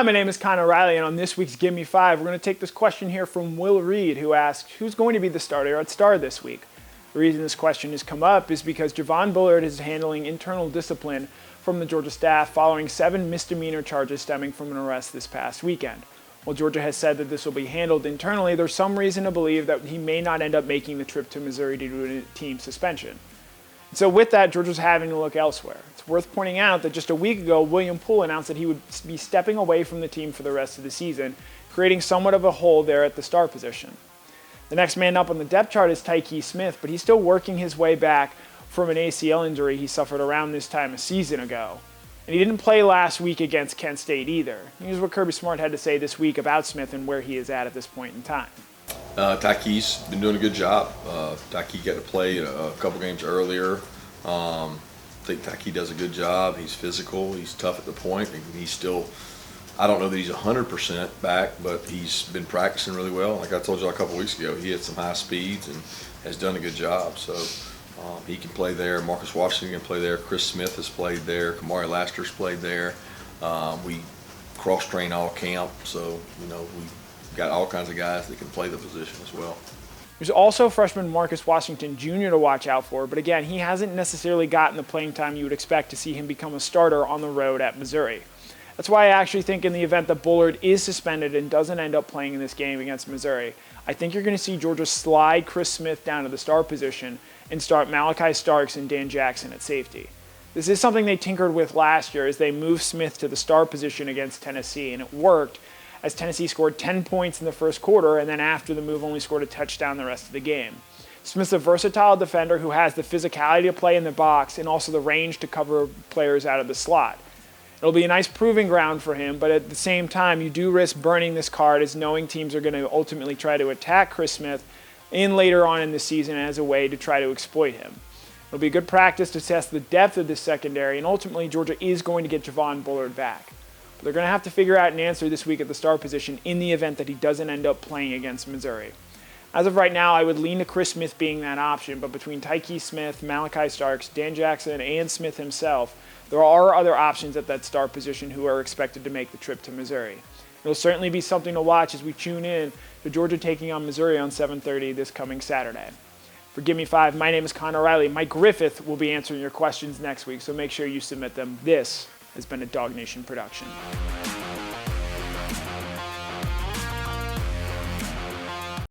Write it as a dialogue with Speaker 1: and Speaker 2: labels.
Speaker 1: Hi, my name is Connor Riley, and on this week's Gimme 5, we're going to take this question here from Will Reed, who asks, who's going to be the starter at Star this week? The reason this question has come up is because Javon Bullard is handling internal discipline from the Georgia staff following 7 misdemeanor charges stemming from an arrest this past weekend. While Georgia has said that this will be handled internally, there's some reason to believe that he may not end up making the trip to Missouri due to a team suspension. So with that, Georgia's having to look elsewhere. It's worth pointing out that just a week ago, William Poole announced that he would be stepping away from the team for the rest of the season, creating somewhat of a hole there at the star position. The next man up on the depth chart is Tyke Smith, but he's still working his way back from an ACL injury he suffered around this time a season ago. And he didn't play last week against Kent State either. Here's what Kirby Smart had to say this week about Smith and where he is at this point in time.
Speaker 2: Tyke's been doing a good job. Tyke got to play a couple games earlier. I think Tyke does a good job. He's physical. He's tough at the point. He's still, I don't know that he's 100% back, but he's been practicing really well. Like I told you a couple weeks ago, he had some high speeds and has done a good job. So he can play there. Marcus Washington can play there. Chris Smith has played there. Kamari Laster's played there. We cross-train all camp, so we got all kinds of guys that can play the position as well.
Speaker 1: There's also freshman Marcus Washington Jr. to watch out for, but again, he hasn't necessarily gotten the playing time you would expect to see him become a starter on the road at Missouri. That's why I actually think in the event that Bullard is suspended and doesn't end up playing in this game against Missouri, I think you're going to see Georgia slide Chris Smith down to the star position and start Malachi Starks and Dan Jackson at safety. This is something they tinkered with last year as they moved Smith to the star position against Tennessee, and it worked, as Tennessee scored 10 points in the first quarter and then after the move only scored a touchdown the rest of the game. Smith's a versatile defender who has the physicality to play in the box and also the range to cover players out of the slot. It'll be a nice proving ground for him, but at the same time, you do risk burning this card as knowing teams are going to ultimately try to attack Chris Smith in later on in the season as a way to try to exploit him. It'll be good practice to test the depth of this secondary, and ultimately Georgia is going to get Javon Bullard back. They're going to have to figure out an answer this week at the star position in the event that he doesn't end up playing against Missouri. As of right now, I would lean to Chris Smith being that option, but between Tyke Smith, Malachi Starks, Dan Jackson, and Smith himself, there are other options at that star position who are expected to make the trip to Missouri. It'll certainly be something to watch as we tune in to Georgia taking on Missouri on 7:30 this coming Saturday. For Gimme 5, my name is Connor Riley. Mike Griffith will be answering your questions next week, so make sure you submit them. This has been a DawgNation production.